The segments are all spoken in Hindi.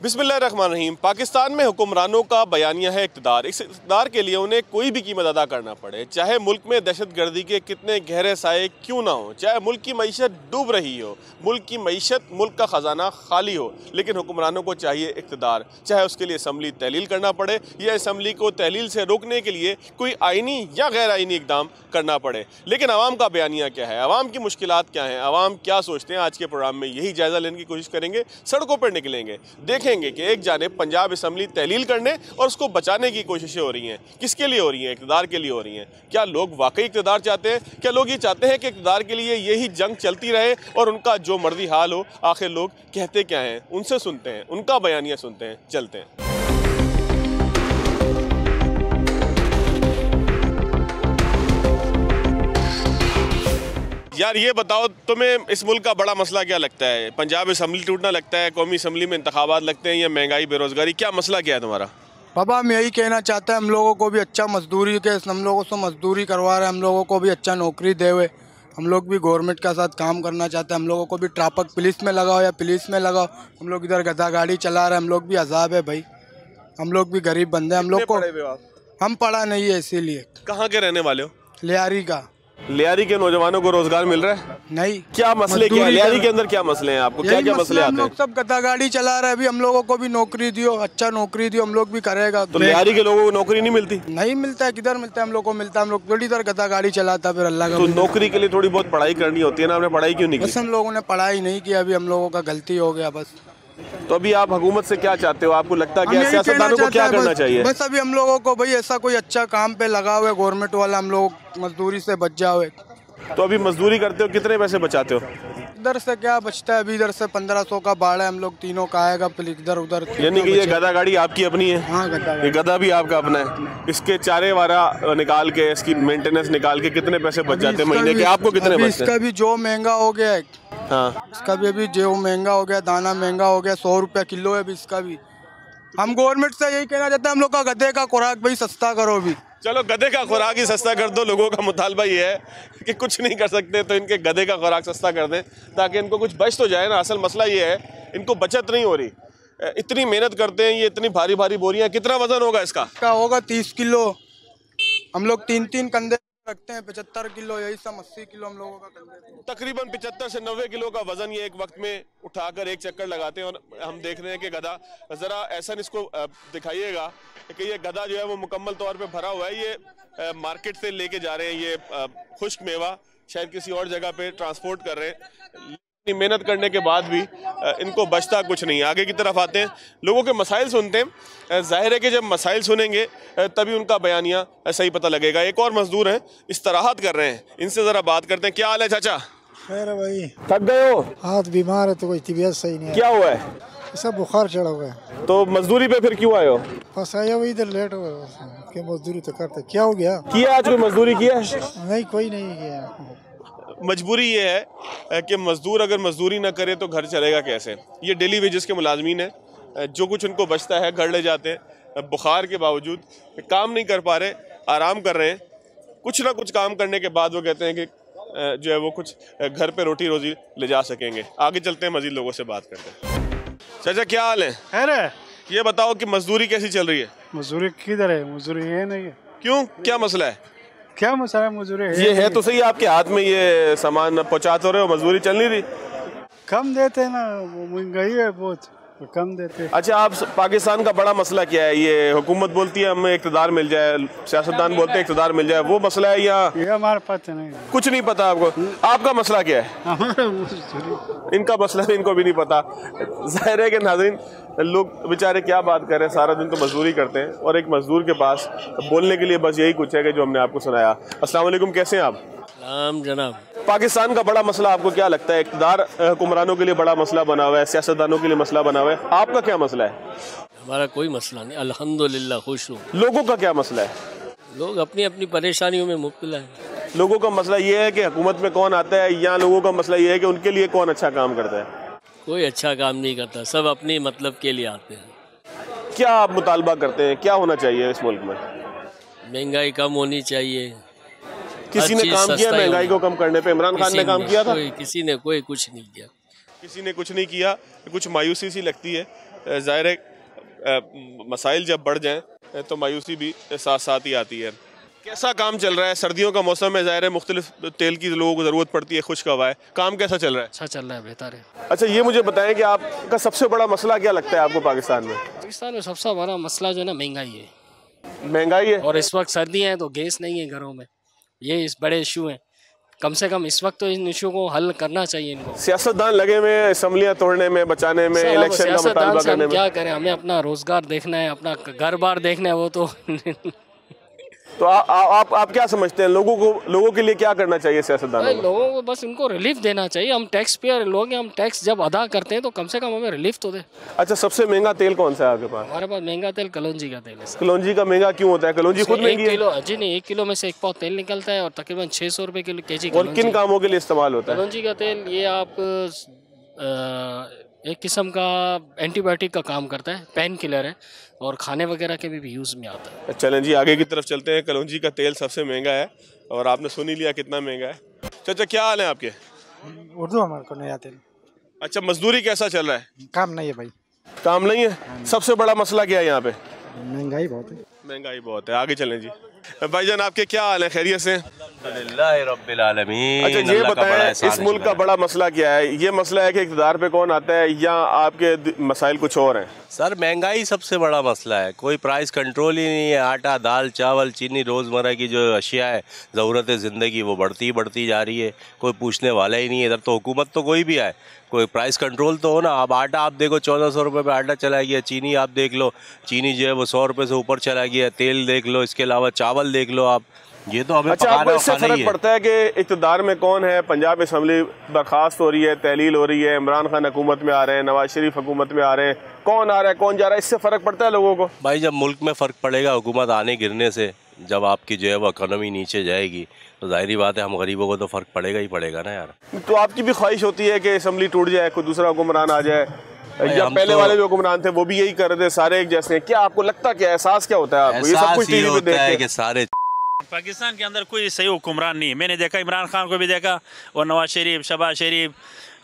बिस्मिल्लाहिर्रहमानिर्रहीम। पाकिस्तान में हुक्मरानों का बयानिया है इक़्तिदार। इस इक़्तिदार के लिए उन्हें कोई भी कीमत अदा करना पड़े, चाहे मुल्क में दहशतगर्दी के कितने गहरे साए क्यों ना हो, चाहे मुल्क की मईशत डूब रही हो, मुल्क की मईशत, मुल्क का ख़जाना खाली हो, लेकिन हुक्मरानों को चाहिए इक़्तिदार। चाहे उसके लिए असम्बली तहलील करना पड़े या असम्बली को तहलील से रोकने के लिए कोई आइनी या गैर आइनी इक़दाम करना पड़े। लेकिन आवाम का बयानिया क्या है, आवाम की मुश्किलात क्या हैं, आवाम क्या सोचते हैं, आज के प्रोग्राम में यही जायज़ा लेने की कोशिश करेंगे। सड़कों पर निकलेंगे, देखेंगे कि एक जानिब पंजाब असम्बली तहलील करने और उसको बचाने की कोशिशें हो रही हैं। किसके लिए हो रही हैं? इक़्तिदार के लिए हो रही हैं। क्या लोग वाकई इक़्तिदार चाहते हैं? क्या लोग ये चाहते हैं कि इक़्तिदार के लिए यही जंग चलती रहे और उनका जो मर्जी हाल हो? आखिर लोग कहते क्या हैं, उनसे सुनते हैं, उनका बयानिया सुनते हैं। चलते हैं। यार ये बताओ, तुम्हें इस मुल्क का बड़ा मसला क्या लगता है? पंजाब असम्बली टूटना लगता है, कौमी असम्बली में इंतखाबात लगते हैं, या महंगाई, बेरोजगारी? क्या मसला क्या है तुम्हारा? बाबा हम यही कहना चाहते हैं, हम लोगों को भी अच्छा मजदूरी के, हम लोगों से मजदूरी करवा रहे हैं, हम लोगों को भी अच्छा नौकरी दे हुए, हम लोग भी गवर्नमेंट के साथ काम करना चाहते हैं। हम लोगों को भी ट्रैफिक पुलिस में लगाओ या पुलिस में लगाओ। हम लोग इधर गधा गाड़ी चला रहे हैं, हम लोग भी अजाब है भाई, हम लोग भी गरीब बंदे, हम लोग को हम पढ़ा नहीं है। इसीलिए। कहाँ के रहने वाले हो? लियारी का। लियारी के नौजवानों को रोजगार मिल रहा है? नहीं। क्या मसले क्या है लियारी के अंदर? क्या मसले हैं आपको? क्या क्या मसले आते हैं? हम लोग सब गधा गाड़ी चला रहे हैं, अभी हम लोगों को भी नौकरी दियो, अच्छा नौकरी दियो, हम लोग भी करेगा। तो लियारी के लोगों को नौकरी नहीं मिलती? नहीं मिलता है, किधर मिलता है? हम लोग को मिलता है, हम लोग थोड़ी देर गधा गाड़ी चलाता है, फिर अल्लाह का। तो नौकरी के लिए थोड़ी बहुत पढ़ाई करनी होती है ना, आपने पढ़ाई क्यों नहीं की? बस हम लोगों ने पढ़ाई नहीं की, अभी हम लोगों का गलती हो गया बस। तो अभी आप हुकूमत से क्या चाहते हो? आपको लगता है कि सियासतदानों को क्या करना चाहिए? बस अभी हम लोगों को भाई ऐसा कोई अच्छा काम पे लगा हुआ है गवर्नमेंट वाला, हम लोग मजदूरी से बच जाओ। तो अभी मजदूरी करते हो, कितने पैसे बचाते हो? इधर से क्या बचता है, अभी इधर से 1500 का भाड़ा है, हम लोग तीनों का आएगा, फिर इधर उधर। यानी कि ये गधा गाड़ी आपकी अपनी है? हाँ, ये गधा भी आपका अपना है। इसके चारे वारा निकाल के, इसकी मेंटेनेंस निकाल के कितने पैसे बच जाते हैं महीने के? आपको कितने बचते हैं? इसका भी जो महंगा हो गया है। हाँ, इसका भी अभी जो महंगा हो गया, दाना महंगा हो गया, 100 रुपया किलो है अभी इसका भी। हम गवर्नमेंट से यही कहना चाहते हैं, हम लोग का गधे का खुराक भाई सस्ता करो अभी। चलो गधे का खुराक ही सस्ता कर दो। लोगों का मुतालबा ये है कि कुछ नहीं कर सकते तो इनके गधे का खुराक सस्ता कर दें, ताकि इनको कुछ बच तो जाए ना। असल मसला ये है, इनको बचत नहीं हो रही। इतनी मेहनत करते हैं, ये इतनी भारी भारी बोरियां, कितना वजन होगा इसका? होगा 30 किलो। हम लोग 3-3 कंधे रखते हैं, 75 किलो, यही सब 80 किलो हम लोगों का कंधे। तकरीबन 75 से 90 किलो का वजन ये एक वक्त में उठाकर एक चक्कर लगाते हैं। और हम देख रहे हैं कि गधा, जरा ऐसा इसको दिखाइएगा कि ये गधा जो है वो मुकम्मल तौर पे भरा हुआ है। ये मार्केट से लेके जा रहे हैं, ये खुश्क मेवा शायद किसी और जगह पे ट्रांसपोर्ट कर रहे हैं। इतनी मेहनत करने के बाद भी इनको बचता कुछ नहीं। आगे की तरफ आते हैं, लोगों के मसाइल सुनते हैं। जाहिर है कि जब मसाइल सुनेंगे तभी उनका बयानिया सही पता लगेगा। एक और मजदूर हैं, इस्तराहत कर रहे हैं, इनसे ज़रा बात करते हैं। क्या हाल है चाचा? खैर है भाई। थक गए हो? हाथ बीमार है तो कोई तबीयत सही नहीं है। क्या हुआ है? सब बुखार चढ़ा हुआ है। तो मजदूरी पे फिर क्यों आए हो? बस आया हुआ, इधर लेट हुआ क्या मजदूरी तो करते। क्या हो गया? किया आज कोई मजदूरी किया? नहीं, कोई नहीं किया। मजबूरी ये है कि मजदूर अगर मजदूरी ना करे तो घर चलेगा कैसे? ये डेली वेजेस के मुलाजमीन हैं, जो कुछ उनको बचता है घर ले जाते हैं। बुखार के बावजूद काम नहीं कर पा रहे, आराम कर रहे हैं। कुछ ना कुछ काम करने के बाद वो कहते हैं कि जो है वो कुछ घर पे रोटी रोजी ले जा सकेंगे। आगे चलते हैं, मजीद लोगों से बात करते हैं। चाचा क्या हाल है? अरे ये बताओ कि मजदूरी कैसी चल रही है? मजदूरी किधर है? मजदूरी है नहीं है। क्यों, क्या मसला है? क्या मसला है? मजदूरी ये है तो सही, आपके हाथ में ये सामान पहुँचा तो रहे हो, मजदूरी चल नहीं रही। कम देते हैं ना, महंगाई है बहुत, तो कम देते। अच्छा, आप पाकिस्तान का बड़ा मसला क्या है? ये हुकूमत बोलती है हमें इक़्तिदार मिल जाए, सियासतदान बोलते हैं इक़्तिदार मिल जाए, वो मसला है या ये हमारे पता नहीं, कुछ नहीं पता आपको? आपका मसला क्या है? हमारा मजदूरी। इनका मसला भी इनको भी नहीं पता। जाहिर है कि नाज़रीन, लोग बेचारे क्या बात कर रहे हैं, सारा दिन तो मजदूरी करते हैं और एक मजदूर के पास बोलने के लिए बस यही कुछ है कि जो हमने आपको सुनाया। अस्सलाम वालेकुम, कैसे हैं आप? जनाब, पाकिस्तान का बड़ा मसला आपको क्या लगता है? इक़्तिदार हुक्मरानों के लिए बड़ा मसला बना हुआ है, सियासतदानों के लिए मसला बना हुआ है। आपका क्या मसला है? हमारा कोई मसला नहीं, अल्हम्दुलिल्लाह खुश हूँ। लोगों का क्या मसला है? लोग अपनी अपनी परेशानियों में मुब्तला है। लोगों का मसला ये है कि हुकूमत में कौन आता है, या लोगों का मसला ये है कि उनके लिए कौन अच्छा काम करता है? कोई अच्छा काम नहीं करता, सब अपने मतलब के लिए आते हैं। क्या आप मुतालबा करते हैं, क्या होना चाहिए इस मुल्क में? महंगाई कम होनी चाहिए। किसी ने काम किया महंगाई को कम करने पे? इमरान खान ने काम किया था? किसी ने कोई कुछ नहीं किया। किसी ने कुछ नहीं किया। कुछ मायूसी सी लगती है ज़ाहिर है मसाइल जब बढ़ जाएं तो मायूसी भी साथ साथ ही आती है। कैसा काम चल रहा है? सर्दियों का मौसम है, ज़ाहिर है मुख्तलिफ तेल की लोगों को ज़रूरत पड़ती है, खुश्क हवा है, काम कैसा चल रहा है? अच्छा चल रहा है, बेहतर है। अच्छा ये मुझे बताएं कि आपका सबसे बड़ा मसला क्या लगता है आपको पाकिस्तान में? पाकिस्तान में सबसे बड़ा मसला जो है ना महंगाई है, महंगाई है। और इस वक्त सर्दियाँ हैं तो गैस नहीं है घरों में, ये इस बड़े इशू हैं। कम से कम इस वक्त तो इन इशू को हल करना चाहिए इनको। सियासतदान लगे हुए हैं असम्बलियाँ तोड़ने में, बचाने में, इलेक्शन का मुतालबा करने में। क्या करें, हमें अपना रोजगार देखना है, अपना घर बार देखना है, वो तो तो आप क्या समझते हैं लोगों के लिए क्या करना चाहिए सियासतदानों को? लोगों को बस उनको रिलीफ देना चाहिए। हम टैक्स पेयर लोग हैं, हम टैक्स जब अदा करते हैं तो कम से कम हमें रिलीफ तो दे। अच्छा सबसे महंगा तेल कौन सा है आपके पास? हमारे पास महंगा तेल कलौंजी का तेल है। कलौंजी का महंगा क्यों होता है? कलौंजी खुद महंगी है? किलो जी नहीं, 1 किलो में से 1 पाव तेल निकलता है और तकरीबन 600 रुपये किलो केजी। और किन कामों के लिए इस्तेमाल होता है कलौंजी का तेल? ये आप एक किस्म का एंटीबायोटिक का काम करता है, पेन किलर है, और खाने वगैरह के भी यूज़ में आता है। चलें जी आगे की तरफ चलते हैं। कलौंजी का तेल सबसे महंगा है और आपने सुन ही लिया कितना महंगा है। चाचा क्या हाल है आपके? उर्दू हमारे को नहीं आते। अच्छा मजदूरी कैसा चल रहा है? काम नहीं है भाई। काम नहीं है? सबसे बड़ा मसला क्या है यहाँ पे? महंगाई बहुत है। महंगाई बहुत है। आगे चलें जी। भाईजान आपके क्या हाल है? खैरियत से? अल्हम्दुलिल्लाह। अच्छा ये बताएं इस मुल्क का बड़ा मसला क्या है? ये मसला है कि इक़्तिदार पे कौन आता है या आपके मसाइल कुछ और हैं? सर महंगाई सबसे बड़ा मसला है, कोई प्राइस कंट्रोल ही नहीं है। आटा, दाल, चावल, चीनी, रोज़मर्रा की जो अशिया है, ज़रूरत ज़िंदगी, वो बढ़ती जा रही है। कोई पूछने वाला ही नहीं है। इधर तो हुकूमत तो कोई भी आए, कोई प्राइस कंट्रोल तो हो ना। अब आटा आप देखो 1400 रुपये पे आटा चला गया। चीनी आप देख लो, चीनी जो है वो 100 रुपये से ऊपर चला गया। तेल देख लो, इसके अलावा चावल देख लो आप। ये तो हमें अच्छा आपको इससे फर्क पड़ता है कि इक़्तिदार में कौन है? पंजाब असम्बली बर्खास्त हो रही है, तहलील हो रही है, इमरान खान हुकूमत में आ रहे हैं, नवाज शरीफ हुकूमत में आ रहे हैं, कौन आ रहा है कौन जा रहा है, इससे फ़र्क पड़ता है लोगों को? भाई जब मुल्क में फ़र्क पड़ेगा हुकूमत आने गिरने से, जब आपकी जो है वो इकॉनमी नीचे जाएगी तो जाहिर बात है हम गरीबों को तो फ़र्क पड़ेगा ही पड़ेगा ना यार। तो आपकी भी ख्वाहिश होती है कि असम्बली टूट जाए, कोई दूसरा हुक्मरान आ जाए, या पहले वाले जो हुक्मरान थे वो भी यही कर रहे थे, सारे एक जैसे हैं? क्या आपको लगता, क्या एहसास क्या होता है आपको ये सब कुछ टीवी पे देख के? सारे पाकिस्तान के अंदर कोई सही हुक्मरान नहीं है। मैंने देखा, इमरान खान को भी देखा और नवाज शरीफ, शहबाज शरीफ,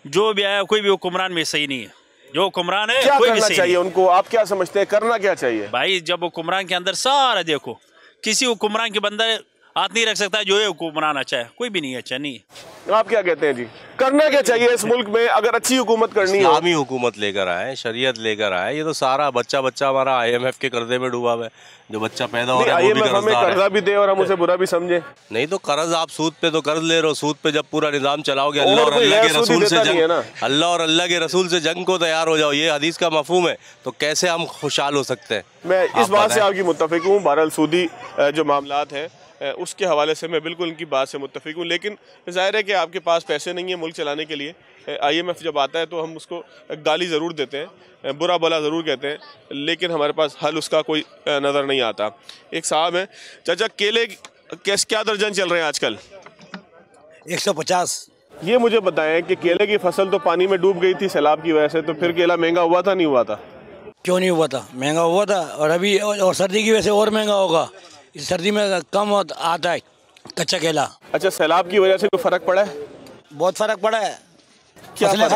जो भी आया कोई भी हुक्मरान में सही नहीं है। जो हुक्मरान है क्या कोई भी करना सही चाहिए नहीं। उनको? आप क्या समझते हैं करना क्या चाहिए? भाई जब हुक्मरान के अंदर सारा देखो, किसी हुक्मरान के बंदर हाथ नहीं रख सकता जो है हुक्मरान अच्छा है, कोई भी नहीं अच्छा नहीं है। आप क्या कहते हैं जी, करना क्या चाहिए इस मुल्क में अगर अच्छी हुकूमत करनी है? इस्लामी हुकूमत लेकर आए, शरीयत लेकर आए। ये तो सारा बच्चा हमारा IMF के कर्जे में डूबा हुआ है। जो बच्चा पैदा हो रहा है वो भी IMF हमें कर्जा भी दे और हम उसे बुरा भी समझे। नहीं तो कर्ज आप सूद पे तो कर्ज ले रहे हो, सूद पे जब पूरा निजाम चलाओगे अल्लाह और अल्लाह के रसूल से जंग, अल्लाह और अल्लाह के रसूल से जंग को तैयार हो जाओ, ये हदीस का मफहूम है। तो कैसे हम खुशहाल हो सकते हैं? मैं इस बात से आपकी मुत्तफिक हूँ। बहरहाल सूदी जो मामलात हैं उसके हवाले से मैं बिल्कुल उनकी बात से मुत्तफिक हूँ, लेकिन ज़ाहिर है कि आपके पास पैसे नहीं है मुल्क चलाने के लिए। IMF जब आता है तो हम उसको गाली ज़रूर देते हैं, बुरा भला ज़रूर कहते हैं, लेकिन हमारे पास हल उसका कोई नज़र नहीं आता। एक साहब हैं, चाचा केले क्या दर्जन चल रहे हैं आजकल? 150। ये मुझे बताएं कि केले की फसल तो पानी में डूब गई थी सैलाब की वजह से, तो फिर केला महंगा हुआ था नहीं हुआ था? क्यों नहीं हुआ था? महंगा हुआ था, और अभी और सर्दी की वजह से और महंगा होगा। इस सर्दी में कम आता है कच्चा केला। अच्छा सैलाब की वजह से कोई फ़र्क पड़ा है? बहुत फ़र्क पड़ा है।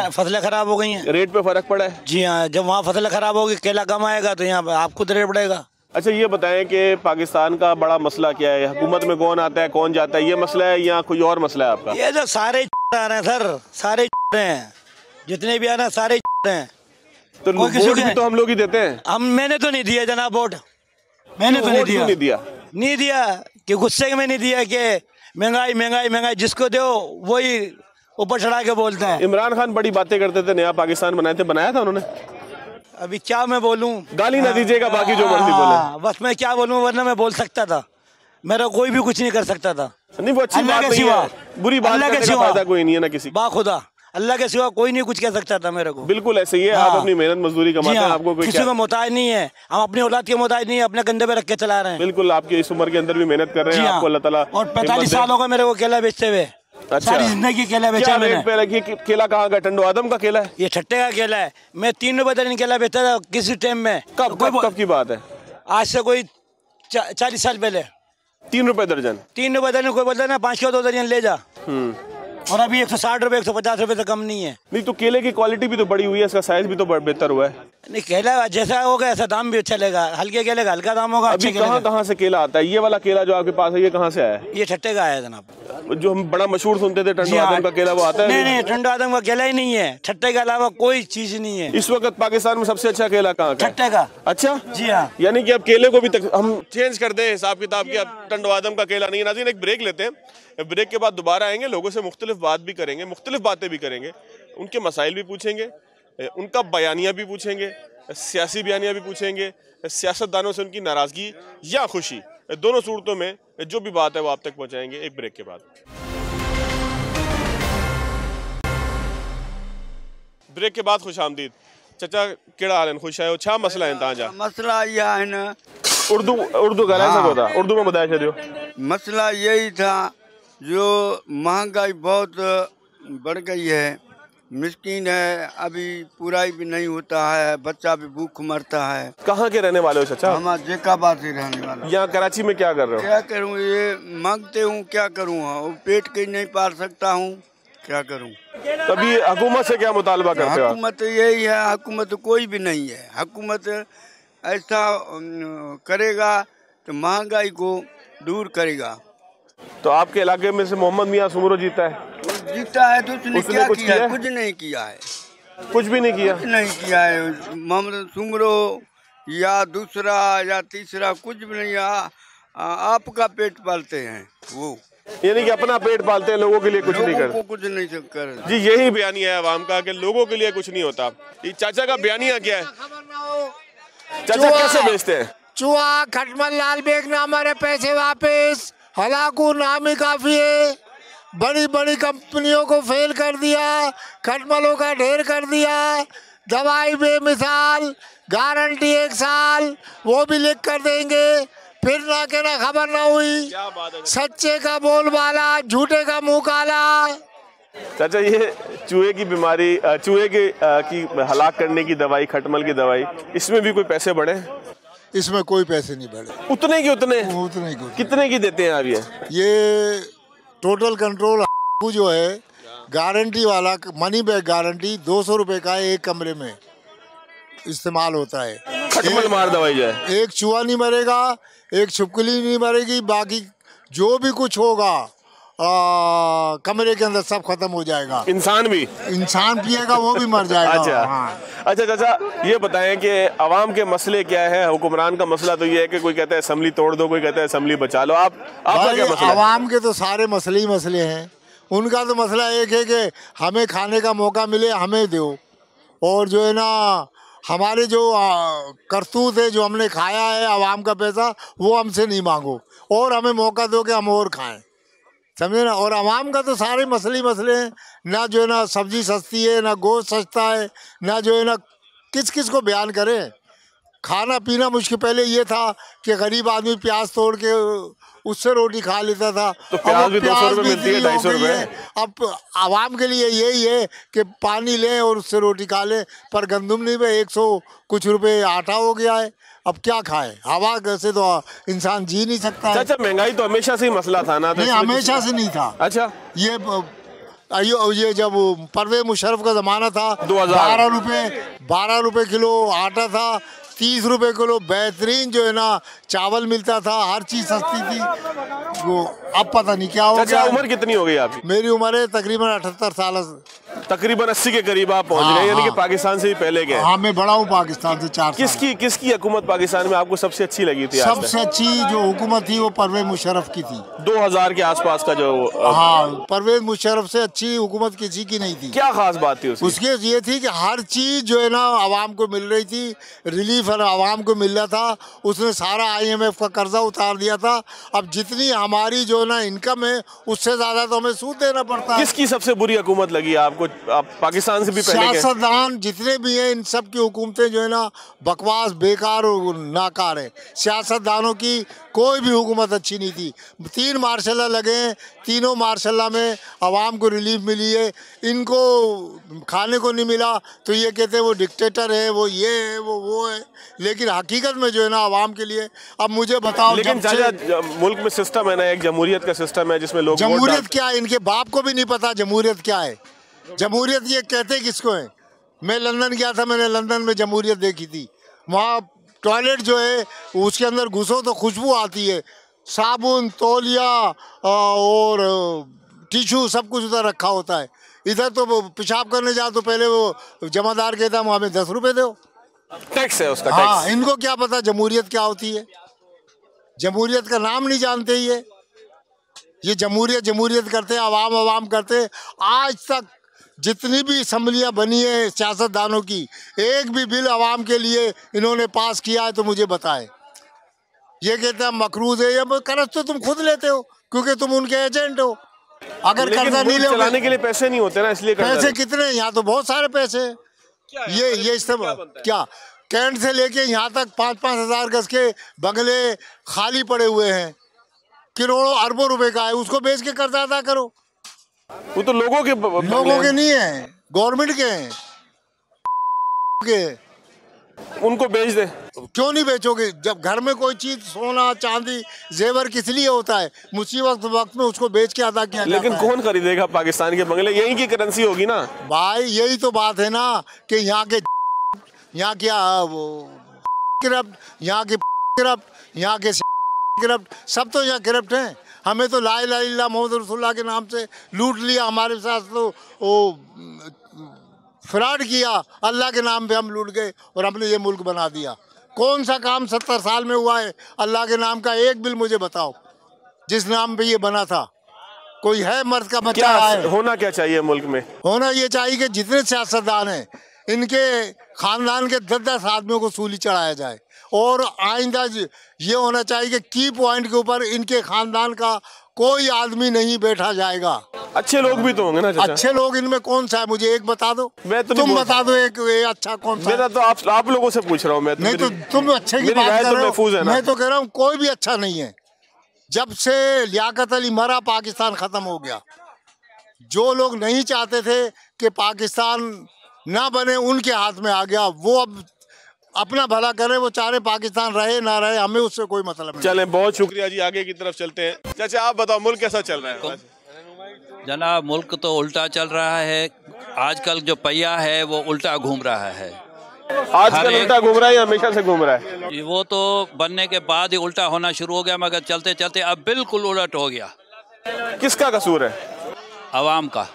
फसलें ख़राब हो गई हैं। रेट पे फ़र्क पड़ा है? जी हाँ, जब वहाँ फसलें ख़राब होगी केला कम आएगा तो यहाँ आपको तो रेट बढ़ेगा। अच्छा ये बताएं कि पाकिस्तान का बड़ा मसला क्या है? हुकूमत में कौन आता है कौन जाता है, ये मसला है या कोई और मसला है आपका? ये जो सारे आ रहे हैं सर, सारे हैं, जितने भी आ रहे हैं सारे हैं। तो वोट भी तो हम लोग ही देते हैं। मैंने तो नहीं दिया जनाब वोट, मैंने तो नहीं दिया कि गुस्से में नहीं दिया कि महंगाई महंगाई महंगाई, जिसको दो वही ऊपर चढ़ा के बोलते हैं। इमरान खान बड़ी बातें करते थे, नया पाकिस्तान बनाए थे, बनाया था उन्होंने? अभी क्या मैं बोलूं, गाली ना दीजिएगा, बाकी जो मर्जी बोले। बस मैं क्या बोलूं, वरना मैं बोल सकता था, मेरा कोई भी कुछ नहीं कर सकता था। नहीं वो अच्छी बात नहीं है, बुरी बात करने का फायदा कोई नहीं है ना किसी। बाखुदा अल्लाह के सिवा कोई नहीं कुछ कह सकता था मेरे को। बिल्कुल ऐसे ही है। आप अपनी मेहनत मजदूरी कमाते हैं, आपको कोई किसी को मोहताज नहीं है, हम अपनी औलाद के मोहताज नहीं है, अपने कंधे पे रख के चला रहे हैं। बिल्कुल आपकी इस उम्र के अंदर भी मेहनत कर रहे हैं, आपको अल्लाह ताला। और 45 साल हो गए मेरे को केला बेचते हुए। सारी जिंदगी केला बेचा मैंने। केला कहाँ का? टंडो आदम का केला है? ये छट्टे का केला है। मैं 3 रुपए दर्जन केला बेचता था किसी टाइम में। कब की बात है? आज से कोई 40 साल पहले। 3 रुपए दर्जन? 3 रुपए दर्जन, कोई बोलता है ना 5 किलो 2 दर्जन ले जा। और अभी 160 रुपए 150 रुपए से कम नहीं है। नहीं तो केले की क्वालिटी भी तो बड़ी हुई है, इसका साइज भी तो बेहतर हुआ है। नहीं, केला जैसा होगा ऐसा दाम भी चलेगा, हल्के केले का हल्का दाम होगा। अभी कहाँ से केला आता है? ये वाला केला जो आपके पास है ये कहाँ से आया है? ये ठट्टे का आया जनाब। जो हम बड़ा मशहूर सुनते थे टंडो आदम का केला, वो आता है? नहीं, टंडो आदम का केला ही नहीं है, ठट्टे के अलावा कोई चीज नहीं है। इस वक्त पाकिस्तान में सबसे अच्छा केला कहाँ का? ठट्टे का। अच्छा जी हाँ। यानी कि अब केले को भी हम चेंज कर दें हिसाब किताब की, अब टंडो आदम का केला नहीं है। नाज़रीन, एक ब्रेक लेते हैं, ब्रेक के बाद दोबारा आएंगे, लोगों से मुख्तलिफ बात भी करेंगे, मुख्तलिफ बातें भी करेंगे, उनके मसाइल भी पूछेंगे, उनका बयानिया भी पूछेंगे, सियासी बयानिया भी पूछेंगे, सियासतदानों से उनकी नाराजगी या खुशी, दोनों सूरतों में जो भी बात है वो आप तक पहुंचाएंगे एक ब्रेक के बाद। ब्रेक के बाद खुश आमदीद चाचा, केड़ा हाल है? खुश आयो? छा मसला है तव्हांजा? मसला यह है ना, उर्दू ॻाल्हाए सघो था? उर्दू में ॿुधाए छॾियो। मसला यही था जो महंगाई बहुत बढ़ गई है, मिस्कीन है, अभी पूरा भी नहीं होता है, बच्चा भी भूख मरता है। कहाँ के रहने वाले हो चाचा? हम जेकाबाद से रहने वाले। यहाँ कराची में क्या कर रहे हो? क्या करूँ, ये मांगते हूँ, क्या करूँ, पेट के नहीं पाल सकता हूँ, क्या करूँ। तभी हुकूमत से क्या मुतालबा करते हो? हुकूमत यही है, हुकूमत कोई भी नहीं है। हुकूमत ऐसा करेगा तो महंगाई को दूर करेगा। तो आपके इलाके में से मोहम्मद मियाँ सुमरो जीता है? जीता है तो उसने क्या किया है? कुछ नहीं किया है, कुछ भी नहीं किया। कुछ नहीं किया है। मोहम्मद सुमरो या दूसरा या तीसरा कुछ भी नहीं। आपका पेट पालते हैं वो, यानी कि अपना पेट पालते हैं, लोगों के लिए कुछ नहीं करते। कुछ नहीं कर जी, यही बयानिया है अवाम का कि लोगों के लिए कुछ नहीं होता। ये चाचा का बयानिया क्या है? चाचा कैसे बेचते हैं? चूहा खटमल लाल बेग ना हमारे पैसे वापस, हलाकू नाम ही काफी है, बड़ी बड़ी कंपनियों को फेल कर दिया, खटमलों का ढेर कर दिया, दवाई बेमिसाल, गारंटी 1 साल, वो भी लिख कर देंगे, फिर ना के ना खबर ना हुई, सच्चे का बोलबाला, झूठे का मुंह काला। चाचा, ये चूहे की बीमारी, चूहे की हलाक करने की दवाई, खटमल की दवाई, इसमें भी कोई पैसे बढ़े? इसमें कोई पैसे नहीं बढ़े। उतने की उतने? उतने की। कितने की देते हैं आप? ये टोटल कंट्रोल जो है, गारंटी वाला, मनी बैक गारंटी 200 रुपए का एक कमरे में इस्तेमाल होता है। खटमल मार दवाई जो है, एक चूहा नहीं मरेगा, एक छिपकली नहीं मरेगी, बाकी जो भी कुछ होगा कमरे के अंदर सब खत्म हो जाएगा। इंसान भी? इंसान पिएगा वो भी मर जाएगा। अच्छा। हाँ। अच्छा चाचा, ये बताएं कि अवाम के मसले क्या है? हुक्मरान का मसला तो ये है कि कोई कहता है असम्बली तोड़ दो, कोई कहता है असम्बली बचा लो। आपका क्या मसला है? अवाम के तो सारे मसले ही मसले हैं। उनका तो मसला एक है कि हमें खाने का मौका मिले, हमें दो, और जो है ना हमारे जो करतूत है, जो हमने खाया है अवाम का पैसा, वो हमसे नहीं मांगो, और हमें मौका दो कि हम और खाएं, समझे ना। और आवाम का तो सारे मसले हैं, ना जो है ना सब्जी सस्ती है, ना गोश्त सस्ता है, ना जो है ना किस किस को बयान करें। खाना पीना मुश्किल, पहले ये था कि गरीब आदमी प्याज तोड़ के उससे रोटी खा लेता था, तो प्याज भी 200 रुपये मिलती है, 250 रुपये। अब आवाम के लिए यही है कि पानी लें और उससे रोटी खा लें, पर गंदुम नहीं पे 100 कुछ रुपए आटा हो गया है, अब क्या खाए। हवा से तो इंसान जी नहीं सकता है। अच्छा, महंगाई तो हमेशा से ही मसला था ना? नहीं, हमेशा से नहीं था। अच्छा, ये जब परवेज मुशर्रफ का जमाना था, 12 रुपए किलो आटा था, 30 रुपए किलो बेहतरीन जो है ना चावल मिलता था, हर चीज सस्ती थी। वो अब पता नहीं क्या हो गया। उम्र कितनी हो गई आपकी? मेरी उम्र है तकरीबन 78 साल, तकरीबन 80 के करीब आप पहुंच गए। यानी कि पाकिस्तान से भी पहले गए। हाँ, मैं बड़ा हूँ पाकिस्तान से 4 साल। किसकी हुकूमत पाकिस्तान में आपको सबसे अच्छी लगी थी? सबसे अच्छी जो हुकूमत थी वो परवेज मुशर्रफ की थी। 2000 के आसपास का जो? हाँ, परवेज मुशर्रफ से अच्छी हुकूमत किसी की नहीं थी। क्या खास बात थी उसकी? ये थी कि हर चीज जो है ना आवाम को मिल रही थी, रिलीफ आवाम को मिल रहा था। उसने सारा IMF का कर्जा उतार दिया था। अब जितनी हमारी जो है ना इनकम है, उससे ज्यादा तो हमें सूद देना पड़ता है। किसकी सबसे बुरी हुकूमत लगी आपको? आप पाकिस्तान से भी पहले? सियासतदान जितने भी हैं, इन सब की हुकूमतें जो है ना बकवास, बेकार और नाकार है। सियासतदानों की कोई भी हुकूमत अच्छी नहीं थी। 3 मार्शल लगे हैं, तीनों मार्शल में आवाम को रिलीफ मिली है, इनको खाने को नहीं मिला तो ये कहते हैं वो डिक्टेटर है, वो ये है, वो है। लेकिन हकीकत में जो है ना आवाम के लिए, अब मुझे बताओ, लेकिन मुल्क में सिस्टम है ना, एक जमहूरियत का सिस्टम है जिसमें लोग जमहूरियत क्या है, इनके बाप को भी नहीं पता जमहूरियत क्या है। जमहूरियत ये कहते किसको है? मैं लंदन गया था, मैंने लंदन में जमहूरियत देखी थी। वहाँ टॉयलेट जो है उसके अंदर घुसो तो खुशबू आती है, साबुन, तौलिया और टिश्यू सब कुछ उधर रखा होता है। इधर तो पेशाब करने जाओ तो पहले वो जमादार कहता है हमें 10 रुपये दो, टैक्स है उसका। हाँ, इनको क्या पता जमहूरियत क्या होती है, जमहूरियत का नाम नहीं जानते ये जमहूरियत जमहूरियत करते, अवाम अवाम करते। आज तक जितनी भी असम्बलियाँ बनी है सियासतदानों की, एक भी बिल अवाम के लिए इन्होंने पास किया है तो मुझे बताएं। ये कहते हैं मकरूज है, या कर्ज तो तुम खुद लेते हो क्योंकि तुम उनके एजेंट हो। अगर कर्जा नहीं ले, चलाने के लिए पैसे नहीं होते ना, इसलिए पैसे कितने, यहाँ तो बहुत सारे पैसे हैं। ये क्या कैंट से लेके यहाँ तक 5-5 हज़ार गज के बंगले खाली पड़े हुए हैं, करोड़ों अरबों रुपए का है, उसको बेच के कर्जा अदा करो। वो तो लोगों के नहीं है, गवर्नमेंट के हैं, उनको बेच दे। क्यों नहीं बेचोगे? जब घर में कोई चीज, सोना चांदी जेवर किस लिए होता है? मुसीबत वक्त में उसको बेच के अदा किया। लेकिन कौन खरीदेगा पाकिस्तान के बंगले? यहीं की करेंसी होगी ना भाई, यही तो बात है ना कि यहाँ के करप्ट सब तो यहाँ करप्ट हैं। हमें तो ला इलाहा इल्लल्लाह मोहम्मद रसूलुल्लाह के नाम से लूट लिया, हमारे साथ तो वो फ्रॉड किया, अल्लाह के नाम पे हम लूट गए और हमने ये मुल्क बना दिया। कौन सा काम 70 साल में हुआ है अल्लाह के नाम का? एक बिल मुझे बताओ जिस नाम पे ये बना था। कोई है मर्द का बच्चा है? होना क्या चाहिए मुल्क में? होना ये चाहिए कि जितने सियासतदान हैं इनके खानदान के 10-10 आदमियों को सूली चढ़ाया जाए, और आइंदा ये होना चाहिए कि की पॉइंट के ऊपर इनके खानदान का कोई आदमी नहीं बैठा जाएगा। अच्छे लोग भी तो होंगे ना चाचा? अच्छे लोग इनमें कौन सा है? मुझे एक बता दो। तुम बता दो एक अच्छा कौन सा? मेरा तो आप लोगों से पूछ रहा हूँ मैं। नहीं तो तुम अच्छे की बात कर रहे हो, मैं तो कह रहा हूँ कोई भी अच्छा नहीं है। जब से लियाकत अली मरा पाकिस्तान खत्म हो गया। जो लोग नहीं चाहते थे कि पाकिस्तान ना बने उनके हाथ में आ गया। वो अब अपना भला करे, वो चाहे पाकिस्तान रहे ना रहे, हमें उससे कोई मतलब नहीं। चलें, बहुत शुक्रिया जी, आगे की तरफ चलते हैं। चाचा आप बताओ मुल्क कैसा चल रहा है? जनाब मुल्क तो उल्टा चल रहा है। आजकल जो पहिया है वो उल्टा घूम रहा है। आजकल उल्टा घूम रहा है या हमेशा से घूम रहा है? वो तो बनने के बाद ही उल्टा होना शुरू हो गया, मगर चलते चलते अब बिल्कुल उलट हो गया। किसका कसूर है? अवाम का,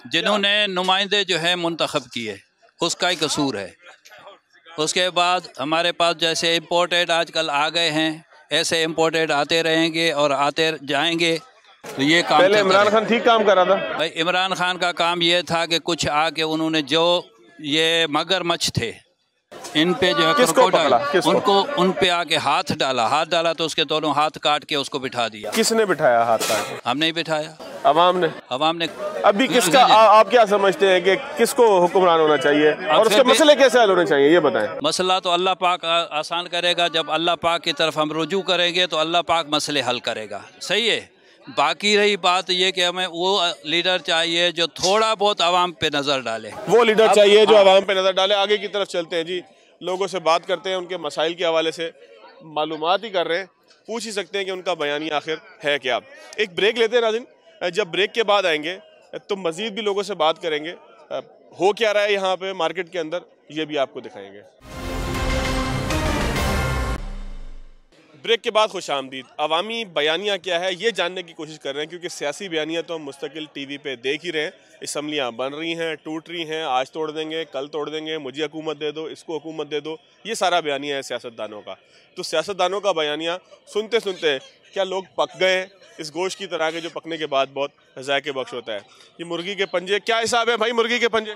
जिन्होंने नुमाइंदे जो है मुंतखब किए, उसका ही कसूर है। उसके बाद हमारे पास जैसे इम्पोर्टेड आजकल आ गए हैं, ऐसे इम्पोर्टेड आते रहेंगे और आते जाएंगे। तो ये काम पहले इमरान खान ठीक काम कर रहा था भाई। इमरान खान का काम ये था कि कुछ आके उन्होंने जो ये मगरमच्छ थे इन पे जो है उन पे आके हाथ डाला तो उसके दोनों हाथ काट के उसको बिठा दिया। किसने बिठाया हाथ काट? हमने ही बिठाया। अवाम ने। अभी किसका आप क्या समझते हैं कि किसको हुक्मरान होना चाहिए और उसके मसले कैसे हल होने चाहिए, ये बताएं। मसला तो अल्लाह पाक आसान करेगा। जब अल्लाह पाक की तरफ हम रुजू करेंगे तो अल्लाह पाक मसले हल करेगा। सही है। बाकी रही बात ये कि हमें वो लीडर चाहिए जो थोड़ा बहुत आवाम पे नज़र डाले। वो लीडर चाहिए जो आवाम पे नज़र डाले। आगे की तरफ चलते हैं जी, लोगों से बात करते हैं, उनके मसाइल के हवाले से मालूमात ही कर रहे हैं, पूछ ही सकते हैं कि उनका बयानी आखिर है क्या। एक ब्रेक लेते हैं नाज़रीन, जब ब्रेक के बाद आएंगे तो मज़ीद भी लोगों से बात करेंगे, हो क्या रहा है यहाँ पे मार्केट के अंदर, ये भी आपको दिखाएंगे। ब्रेक के बाद खुश आमदीद। अवामी बयानिया क्या है ये जानने की कोशिश कर रहे हैं, क्योंकि सियासी बयानिया तो हम मुस्तकिल टीवी पे देख ही रहे हैं। असम्बलियाँ बन रही हैं, टूट रही हैं, आज तोड़ देंगे, कल तोड़ देंगे, मुझे हुकूमत दे दो, इसको हुकूमत दे दो, ये सारा बयानिया है सियासतदानों का। तो सियासतदानों का बयानिया सुनते सुनते क्या लोग पक गए इस गोश्त की तरह के जो पकने के बाद बहुत ज़ायके बख्श होता है। ये मुर्गी के पंजे क्या हिसाब है भाई? मुर्गी के पंजे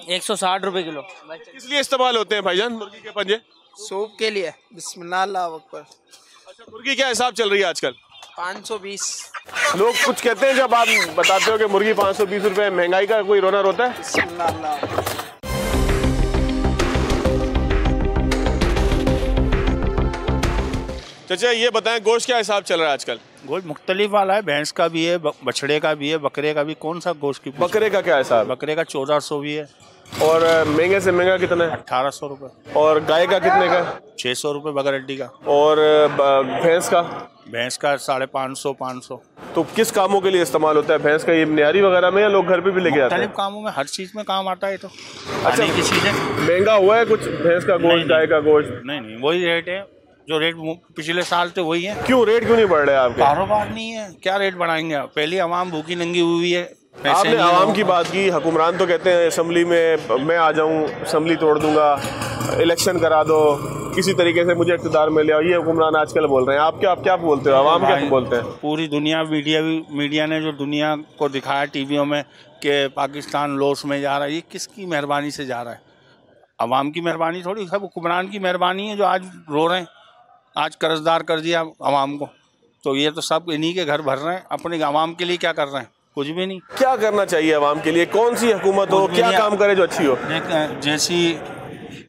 160 रुपये किलो। किस लिए इस्तेमाल होते हैं भाईजान मुर्गी के पंजे? सूप के लिए। बिस्मिल्लाह अल्लाहु अकबर। अच्छा, मुर्गी क्या हिसाब चल रही है आजकल? 520। लोग कुछ कहते हैं जब आप बताते हो कि मुर्गी 520 रुपये, महंगाई का कोई रोना रोता है? बिस्मिल्लाह अल्लाह। चाचा ये बताएं गोश्त क्या हिसाब चल रहा है आजकल? गोश्त मुख्तलिफ वाला है, भैंस का भी है, बछड़े का भी है, बकरे का भी। कौन सा गोश्त की? बकरे का क्या हिसाब? बकरे का 1400 भी है, और महंगे से महंगा कितना है? 1800 रुपये। और गाय का कितने का? 600 रुपये बगैर हड्डी का। और भैंस का? भैंस का 550 500। तो किस कामों के लिए इस्तेमाल होता है भैंस का? ये न्यारी वगैरह में या लोग घर पे भी लेके आते हैं? कामों में, हर चीज़ में काम आता है। तो अच्छा, की चीज़ें महंगा हुआ है कुछ भैंस का गोश्त, गाय का गोश्त? नहीं, वही रेट है जो रेट पिछले साल थे वही है। क्यों रेट क्यों नहीं बढ़ रहे आपके? कारोबार नहीं है, क्या रेट बढ़ाएंगे आप? पहले आवाम भूखी नंगी हुई है। आपने आवाम की बात की, हुक्मरान तो कहते हैं असेंबली में मैं आ जाऊं, असेंबली तोड़ दूंगा, इलेक्शन करा दो, किसी तरीके से मुझे इक़्तिदार में ले आओ। ये हुक्मरान आजकल बोल रहे हैं। आप क्या बोलते हो? आवाम क्या बोलते हैं? पूरी दुनिया, मीडिया ने जो दुनिया को दिखाया टीवियों में कि पाकिस्तान लॉस में जा रहा है, ये किसकी मेहरबानी से जा रहा है? आवाम की मेहरबानी थोड़ी, सब हुक्मरान की मेहरबानी है जो आज रो रहे हैं, आज कर्जदार कर दिया आवाम को। तो ये तो सब इन्हीं के घर भर रहे हैं। अपने आवाम के लिए क्या कर रहे हैं? कुछ भी नहीं। क्या करना चाहिए आवाम के लिए? कौन सी हुकूमत हो, क्या काम करे जो अच्छी हो? जैसी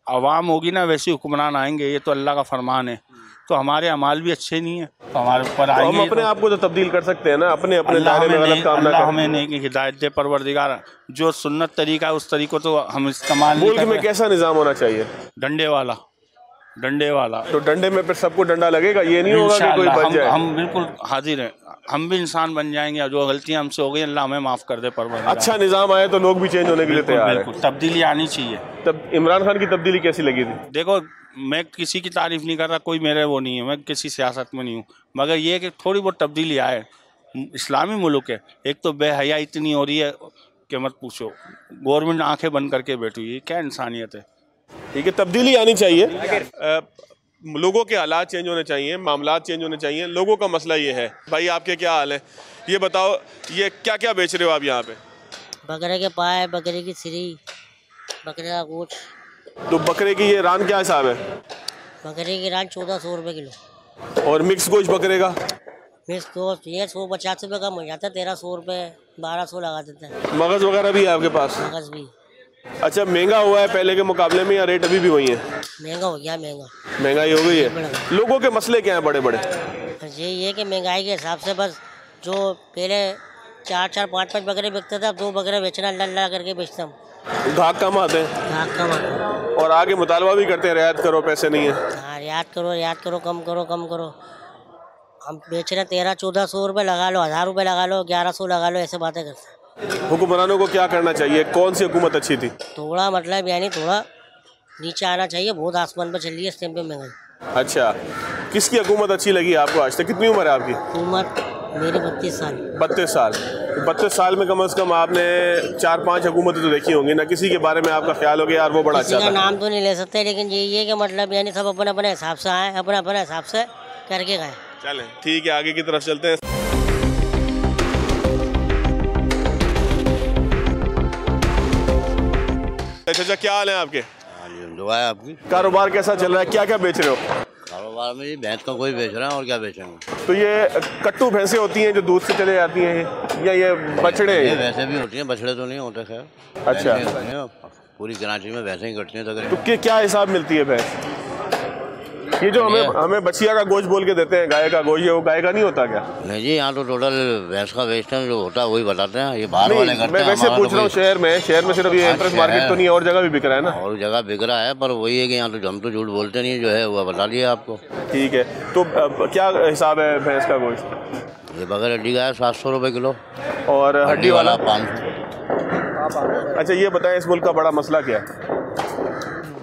आवाम होगी ना वैसे हुक्मरान आएंगे, ये तो अल्लाह का फरमान है। तो हमारे अमाल भी अच्छे नहीं है तो हमारे ऊपर आएंगे। हम अपने आप को तो तब्दील कर सकते हैं ना, अपने दायरे में गलत काम ना करें। हमें नहीं हिदायत दे परवरदिगार, जो सुन्नत तरीका है उस तरीको तो हम इस्तेमाल। मुल्क में कैसा निज़ाम होना चाहिए? डंडे वाला। तो डंडे में फिर सबको डंडा लगेगा, ये नहीं होगा कि कोई बच जाए। हम बिल्कुल हाजिर हैं, हम भी इंसान बन जाएंगे। जो गलतियां हमसे हो गई अल्लाह हमें माफ़ कर दे परवरदिगार। अच्छा निज़ाम आए तो लोग भी चेंज होने के लिए तैयार हैं। तब्दीली आनी चाहिए। तब इमरान खान की तब्दीली कैसी लगी थी? देखो, मैं किसी की तारीफ नहीं कर रहा, कोई मेरे वो नहीं है, मैं किसी सियासत में नहीं हूँ, मगर ये कि थोड़ी बहुत तब्दीली आए। इस्लामी मुल्क है, एक तो बेहया इतनी हो रही है कि मत पूछो। गवर्नमेंट आंखें बंद करके बैठी हुई है, क्या इंसानियत है? ठीक है, तब्दीली आनी चाहिए, लोगों के हालात चेंज होने चाहिए, मामलात चेंज होने चाहिए। लोगों का मसला ये है। भाई आपके क्या हाल है? ये बताओ, ये क्या क्या बेच रहे हो आप यहाँ पे? बकरे के पाए, बकरे की सिरी, बकरे का गोश्त। तो बकरे की ये रान क्या हिसाब है? बकरे की रान 1400 रुपये किलो। और मिक्स गोश्त बकरे का? मिक्स गोश्त ये 150 रुपये कम हो जाता है, 1300 रुपये 1200 लगा देते हैं। मगज़ वगैरह भी है आपके पास? मगज़ भी। अच्छा, महंगा हुआ है पहले के मुकाबले में या रेट अभी भी वही है? महंगा हो गया, महंगाई हो गई है। लोगों के मसले क्या हैं बड़े बड़े? ये कि महंगाई के हिसाब से बस जो पहले 4-4 5-5 बकरे बिकते थे, अब 2 बकरे बेचना अल्लाह करके बेचता हूँ। घाक कम आते हैं? घाक कम आते हैं। और आगे मुतालबा भी करते हैं रियायत करो, पैसे नहीं है। हाँ, रियायत करो, कम करो। हम बेच रहे 1300-1400 रुपये लगा लो, 1000 रुपये लगा लो, 1100 लगा लो, ऐसे बातें करते हैं। हुक्मरानों को क्या करना चाहिए? कौन सी हुकूमत अच्छी थी? थोड़ा मतलब यानी थोड़ा नीचे आना चाहिए, बहुत आसमान पर चल रही है इस टाइम पे महंगाई। अच्छा, किसकी हुकूमत अच्छी लगी आपको आज तक? कितनी उम्र है आपकी? हुकूमत मेरी 32 साल। 32 साल। 32 साल में कम से कम आपने 4-5 हुकूमतें तो देखी होंगी ना? किसी के बारे में आपका ख्याल हो गया यार वो बड़ा अच्छा था? नाम तो नहीं ले सकते, लेकिन ये कि मतलब यानी सब अपने अपने हिसाब से आए, अपने अपने हिसाब से करके गए। चलें ठीक है, आगे की तरफ चलते हैं। अच्छा, क्या हाल है आपके? दुआ है आपकी। कारोबार कैसा चल रहा है? क्या क्या बेच रहे हो? कारोबार में ये भैंस का कोई बेच रहा है और क्या बेचेंगे। तो ये कट्टू भैंसें होती हैं जो दूध से चले जाती हैं, या ये बछड़े? ये वैसे भी होती हैं, बछड़े तो नहीं होते खैर। अच्छा, पूरी कराची में वैसे ही कटती हैं तकरीबन। तो क्या हिसाब मिलती है भैंस? ये जो हमें बछिया का गोश्त बोल के देते हैं, गाय का गोश्त, ये वो गाय का नहीं होता क्या? नहीं जी, यहाँ तो टोटल भैंस का बेचते हैं, जो होता है वही बताते हैं। ये बाहर वाले करते हैं। मैं वैसे पूछ रहा हूँ, शहर में सिर्फ ये एंट्रेंस मार्केट तो नहीं है, और जगह भी बिक रहा है ना? और जगह बिक रहा है, पर वही है कि यहाँ तो हम तो झूठ बोलते नहीं, जो है वो बता दिया आपको। ठीक है, तो क्या हिसाब है भैंस का गोश्त? ये बगैर हड्डी का है 700 रुपये किलो, और हड्डी वाला 500। अच्छा, ये बताएं इस मुल्क का बड़ा मसला क्या है?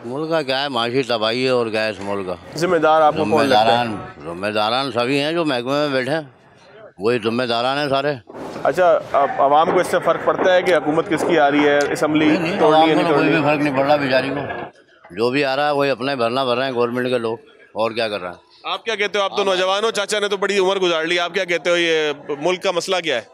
मुल्क का क्या है? माशी तबाही है और क्या है इस मुल्क का? जिम्मेदार आपको कौन लगता है? जिम्मेदारान सभी हैं जो महकमे में बैठे हैं, वही जिम्मेदारान हैं सारे। अच्छा, आवाम को इससे फ़र्क पड़ता है कि हुकूमत किसकी आ रही है, असम्बली तोड़नी है नहीं तोड़नी? कोई भी फ़र्क नहीं पड़ रहा बेचारी को, जो भी आ रहा है वही अपने भरना भर रहे हैं गवर्नमेंट के लोग, और क्या कर रहे हैं। आप क्या कहते हो? आप तो नौजवान हो, चाचा ने तो बड़ी उम्र गुजार ली, आप क्या कहते हो? ये मुल्क का मसला क्या है?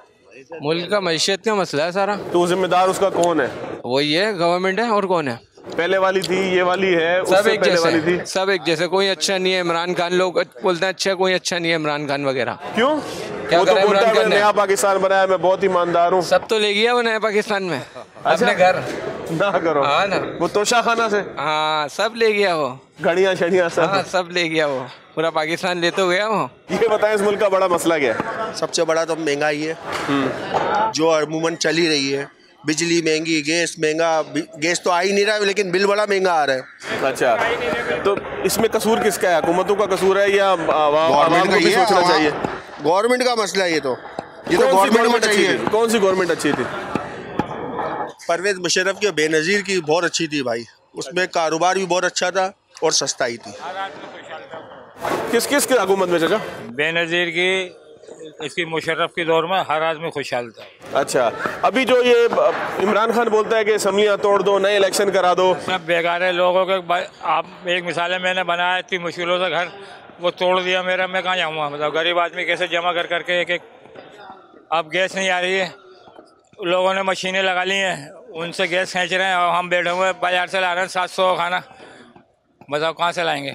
मुल्क का मईशत का मसला है सारा। तो जिम्मेदार उसका कौन है? वही है, गवर्नमेंट है, और कौन है? पहले वाली थी, ये वाली है, सब एक पहले वाली थी, सब एक जैसे। कोई अच्छा नहीं है इमरान खान, लोग बोलते हैं अच्छा, कोई अच्छा नहीं है इमरान खान वगैरह। क्यों? क्या वो तो बोलता है नया पाकिस्तान बनाया, मैं बहुत ईमानदार हूँ। सब तो ले गया वो नया पाकिस्तान में। अच्छा? अपने घर ना करो। हाँ ना, वो तोशा खाना से। हाँ, सब ले गया वो, घड़ियाँ शड़ियाँ सब। हाँ, सब ले गया वो, पूरा पाकिस्तान ले तो गया वो। ये बताएं इस मुल्क का बड़ा मसला क्या है? सबसे बड़ा तो महंगाई है जो अमूमन चल ही रही है, बिजली महंगी, गैस महंगा। गैस तो आ ही नहीं रहा है, लेकिन बिल बड़ा महंगा आ रहा है। अच्छा, तो इसमें कसूर किसका है? हुकूमतों का कसूर है या गवर्नमेंट को भी सोचना चाहिए? गवर्नमेंट का मसला है ये तो गवर्नमेंट चाहिए। कौन सी गवर्नमेंट अच्छी थी? परवेज मुशर्रफ की, बेनज़ीर की बहुत अच्छी थी भाई। उसमें कारोबार भी बहुत अच्छा था और सस्ताई थी। किस किस की हुकूमत में चाचा? बेनज़ीर की, इसकी मुशर्रफ के दौर में हर आदमी खुशहाल था। अच्छा, अभी जो ये इमरान खान बोलता है कि असम्बलियाँ तोड़ दो, नए इलेक्शन करा दो, सब बेगारे लोगों के। आप एक मिसाल है, मैंने बनाया इतनी मुश्किलों से घर, वो तोड़ दिया मेरा, मैं कहाँ जाऊँगा? मतलब गरीब आदमी कैसे जमा कर करके एक अब गैस नहीं आ रही है, लोगों ने मशीनें लगा ली हैं, उनसे गैस खींच रहे हैं और हम बैठे हुए बाजार से ला रहे हैं 700 का खाना। बताओ कहाँ से लाएंगे?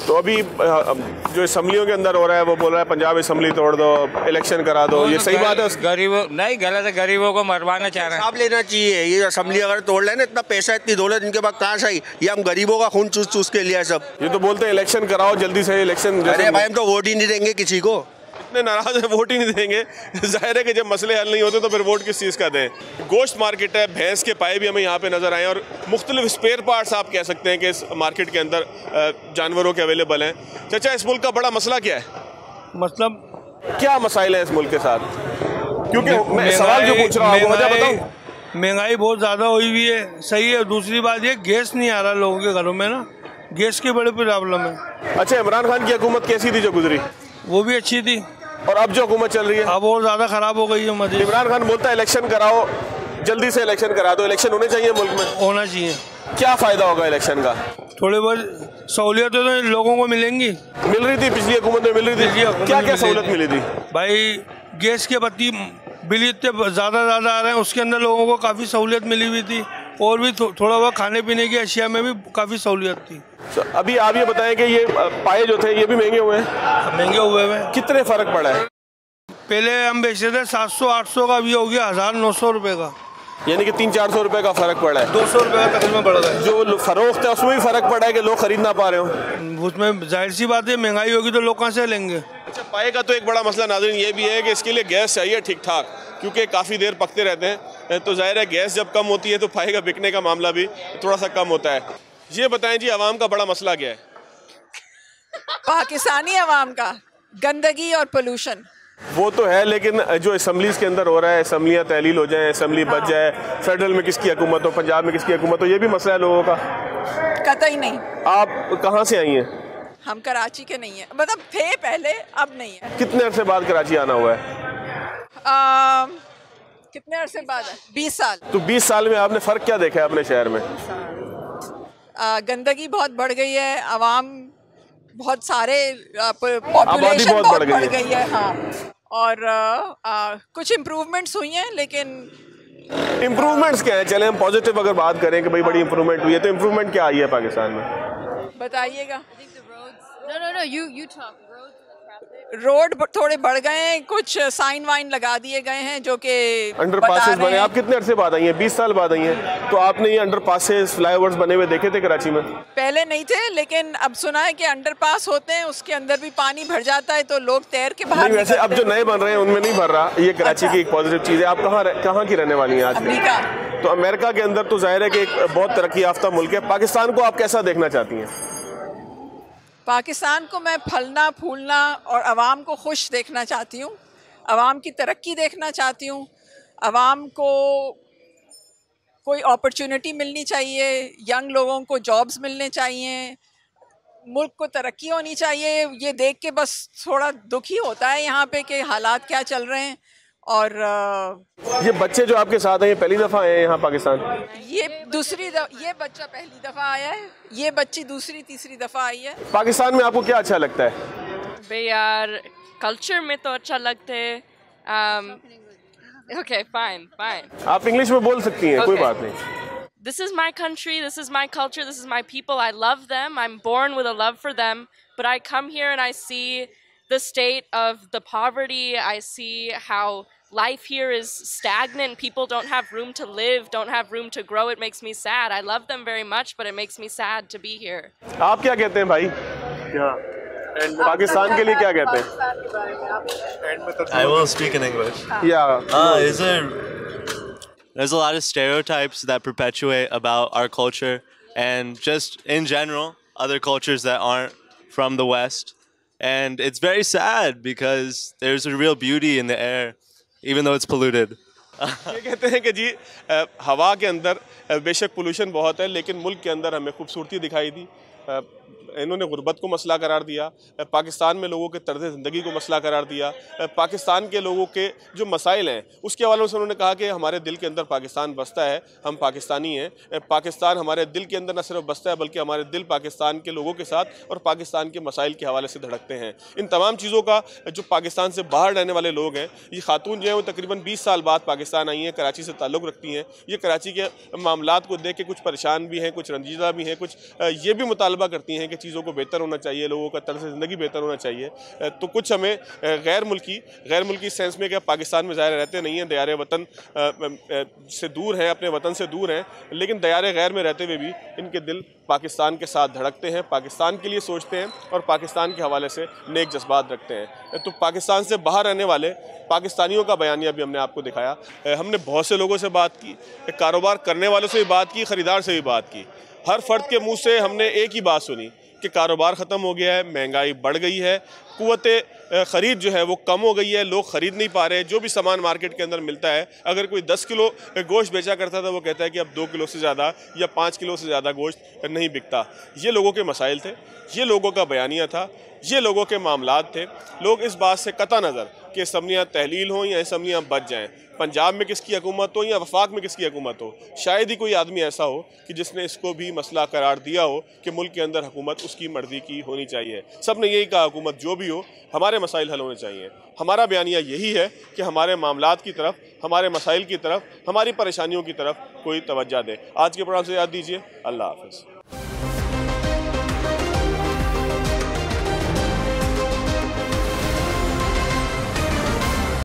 तो अभी जो असम्बलियों के अंदर हो रहा है, वो बोल रहा है पंजाब असम्बली तोड़ दो, इलेक्शन करा दो, ये सही बात है? गरीबों नहीं, गलत है। गरीबों को मरवाना चाह रहे हैं। हिसाब लेना चाहिए। ये असम्बली अगर तोड़ लेना, इतना पैसा इतनी दौलत इनके पास कहाँ से आई? ये हम गरीबों का खून चूस चूस के लिया है सब। ये तो बोलते हैं इलेक्शन कराओ जल्दी से, इलेक्शन। अरे भाई, हम तो वोट ही नहीं देंगे किसी को। इतने नाराज है, वोट ही नहीं देंगे। जाहिर है कि जब मसले हल नहीं होते तो फिर वोट किस चीज़ का दें? गोश्त मार्केट है, भैंस के पाए भी हमें यहाँ पे नज़र आए और मुख्तलिफ स्पेयर पार्ट्स आप कह सकते हैं कि इस मार्केट के अंदर जानवरों के अवेलेबल हैं। चाचा, इस मुल्क का बड़ा मसला क्या है? मतलब क्या मसाइल हैं इस मुल्क के साथ? क्योंकि मैं सवाल जो पूछ रहा हूँ, वजह बताऊँ। महंगाई बहुत ज़्यादा हुई हुई है, सही है। दूसरी बात ये, गैस नहीं आ रहा लोगों के घरों में ना, गैस की बड़ी प्रॉब्लम है। अच्छा, इमरान खान की हुकूमत कैसी थी जो गुजरी? वो भी अच्छी थी। और अब जो हुकूमत चल रही है अब और ज़्यादा ख़राब हो गई है। इमरान खान बोलता है इलेक्शन कराओ, जल्दी से इलेक्शन करा दो। इलेक्शन होने चाहिए मुल्क में? होना चाहिए। क्या फ़ायदा होगा इलेक्शन का? थोड़ी बहुत सहूलियतें तो लोगों को मिलेंगी। मिल रही थी, पिछली हुकूमत में मिल रही थी। क्या क्या सहूलत मिली थी भाई? गैस के बत्ती बिल इतने ज़्यादा आ रहे हैं, उसके अंदर लोगों को काफ़ी सहूलियत मिली हुई थी। और भी थोड़ा बहुत खाने पीने की अशिया में भी काफ़ी सहूलियत थी। अभी आप ये बताएं कि ये पाए जो थे ये भी महंगे हुए हैं? महंगे हुए हैं। कितने फ़र्क पड़ा है? पहले हम बेचते थे 700-800 का, अभी हो गया 1900 रुपये का। यानी कि 300-400 रुपये का फ़र्क पड़ा है। 200 रुपये का तकरीबन बढ़ गया। जो फरोख्त है उसमें भी फ़र्क पड़ा है कि लोग खरीद ना पा रहे हो। उसमें जाहिर सी बात है, महंगाई होगी तो लोग कहाँ से लेंगे? अच्छा, पाए का तो एक बड़ा मसला नाज़रीन ये भी है कि इसके लिए गैस चाहिए ठीक ठाक, क्योंकि काफ़ी देर पकते रहते हैं। तो जाहिर है गैस जब कम होती है तो पाए का बिकने का मामला भी थोड़ा सा कम होता है। ये बताएं जी, आवाम का बड़ा मसला क्या है? पाकिस्तानी आवाम का गंदगी और पोल्यूशन। वो तो है, लेकिन जो असम्बलीज़ के अंदर हो रहा है, असम्बलियाँ तहलील हो जाएं, असम्बली बच जाए, फेडरल में किसकी हुकूमत हो, पंजाब में किसकी हुकूमत हो, ये भी मसला है लोगों का। कतई नहीं। आप कहाँ से आई हैं? हम कराची के नहीं हैं, मतलब थे पहले, अब नहीं है। कितने अरसे बाद कराची आना हुआ है? कितने अरसे बाद है? 20 साल। तो 20 साल में आपने फ़र्क क्या देखा है अपने शहर में? गंदगी बहुत बढ़ गई है, आवाम बहुत सारे, पॉपुलेशन बहुत बढ़ गई है। हाँ, और कुछ इम्प्रूवमेंट्स हुई हैं, लेकिन इम्प्रूवमेंट्स क्या है? चले हम पॉजिटिव अगर बात करें कि भाई बड़ी इम्प्रूवमेंट हुई है, तो इम्प्रूवमेंट क्या आई है पाकिस्तान में? बताइएगा। रोड थोड़े बढ़ गए हैं, कुछ साइन वाइन लगा दिए गए हैं जो कि अंडरपासेस बने। आप कितने अरसे बाद आई हैं? 20 साल बाद आई हैं। तो आपने ये अंडरपासेस, फ्लाईओवर्स बने हुए देखे थे कराची में? पहले नहीं थे, लेकिन अब सुना है कि अंडरपास होते हैं, उसके अंदर भी पानी भर जाता है तो लोग तैर के बाहर। वैसे अब जो नए बन रहे हैं उनमें नहीं भर रहा। ये कराची की एक पॉजिटिव चीज़ है। आप कहाँ की रहने वाली हैं आज? अमेरिका। तो अमेरिका के अंदर तो जाहिर है कि एक बहुत तरक्की याफ्ता मुल्क है। पाकिस्तान को आप कैसा देखना चाहती हैं? पाकिस्तान को मैं फलना फूलना और आवाम को खुश देखना चाहती हूँ, आवाम की तरक्की देखना चाहती हूँ, आवाम को कोई अपॉर्चुनिटी मिलनी चाहिए, यंग लोगों को जॉब्स मिलने चाहिए, मुल्क को तरक्की होनी चाहिए। ये देख के बस थोड़ा दुख ही होता है यहाँ पे कि हालात क्या चल रहे हैं। और ये बच्चे जो आपके साथ हैं, ये पहली दफ़ा आए हैं यहाँ पाकिस्तान? ये ये बच्चा पहली दफ़ा आया है, ये बच्ची दूसरी तीसरी दफ़ा आई है। पाकिस्तान में आपको क्या अच्छा लगता है? बे यार, कल्चर में तो अच्छा लगता है। Okay, fine fine. आप इंग्लिश में बोल सकती हैं, कोई बात नहीं। This is my country, this is my culture, this is my people. I love them. I'm born with a love for them. But I come here and I see the state of the poverty. I see how life here is stagnant. People don't have room to live, don't have room to grow. It makes me sad. I love them very much, but it makes me sad to be here. आप क्या कहते हैं भाई? पाकिस्तान के लिए क्या कहते हैं? I will speak in English. Yeah. Is it There's a lot of stereotypes that perpetuate about our culture and just in general other cultures that aren't from the West. And it's very sad because there's a real beauty in the air, even though it's polluted. ये कहते हैं कि जी हवा के अंदर बेशक पोल्यूशन बहुत है, लेकिन मुल्क के अंदर हमें खूबसूरती दिखाई दी। इन्होंने गुर्बत को मसला करार दिया, पाकिस्तान में लोगों के तर्ज ज़िंदगी को मसला करार दिया, पाकिस्तान के लोगों के जो मसाइल हैं उसके हवाले से उन्होंने कहा कि हमारे दिल के अंदर पाकिस्तान बसता है, हम पाकिस्तानी हैं, पाकिस्तान हमारे दिल के अंदर न सिर्फ बसता है बल्कि हमारे दिल पाकिस्तान के लोगों के साथ और पाकिस्तान के मसाइल के हवाले से धड़कते हैं। इन तमाम चीज़ों का जो पाकिस्तान से बाहर रहने वाले लोग हैं, ये खातून जो हैं वो तकरीबन 20 साल बाद पाकिस्तान आई हैं, कराची से ताल्लुक़ रखती हैं, ये कराची के मामलात को देख के कुछ परेशान भी हैं, कुछ रंजीदा भी हैं, कुछ ये भी मुतालबा करती हैं कि चीज़ों को बेहतर होना चाहिए, लोगों का तर्ज ज़िंदगी बेहतर होना चाहिए। तो कुछ हमें गैर मुल्की सेंस में क्या पाकिस्तान में ज़ाहिर रहते नहीं हैं, दयारे वतन से दूर हैं, अपने वतन से दूर हैं, लेकिन दयारे गैर में रहते हुए भी इनके दिल पाकिस्तान के साथ धड़कते हैं, पाकिस्तान के लिए सोचते हैं और पाकिस्तान के हवाले से नेक जज्बात रखते हैं। तो पाकिस्तान से बाहर रहने वाले पाकिस्तानियों का बयानिया भी हमने आपको दिखाया। हमने बहुत से लोगों से बात की, कारोबार करने वालों से भी बात की, ख़रीदार से भी बात की। हर फर्द के मुंह से हमने एक ही बात सुनी कि कारोबार ख़त्म हो गया है, महंगाई बढ़ गई है, क़ुव्वत ख़रीद जो है वो कम हो गई है, लोग ख़रीद नहीं पा रहे। जो भी सामान मार्केट के अंदर मिलता है, अगर कोई 10 किलो गोश्त बेचा करता था वो कहता है कि अब 2 किलो से ज़्यादा या 5 किलो से ज़्यादा गोश्त नहीं बिकता। ये लोगों के मसाइल थे, ये लोगों का बयानिया था, ये लोगों के मामलात थे। लोग इस बात से कता नज़र कि असम्बलियाँ तहलील हों या असम्बलियाँ बच जाएँ, पंजाब में किसकी हुकूमत हो या वफाक में किसकी हुकूमत हो, शायद ही कोई आदमी ऐसा हो कि जिसने इसको भी मसला करार दिया हो कि मुल्क के अंदर हुकूमत उसकी मर्ज़ी की होनी चाहिए। सब ने यही कहा हुकूमत जो भी हो, हमारे मसाइल हल होने चाहिए। हमारा बयानिया यही है कि हमारे मामलात की तरफ, हमारे मसाइल की तरफ, हमारी परेशानियों की तरफ कोई तवज्जो दे। आज के प्रोग्राम से याद दीजिए। अल्लाह हाफ़िज़।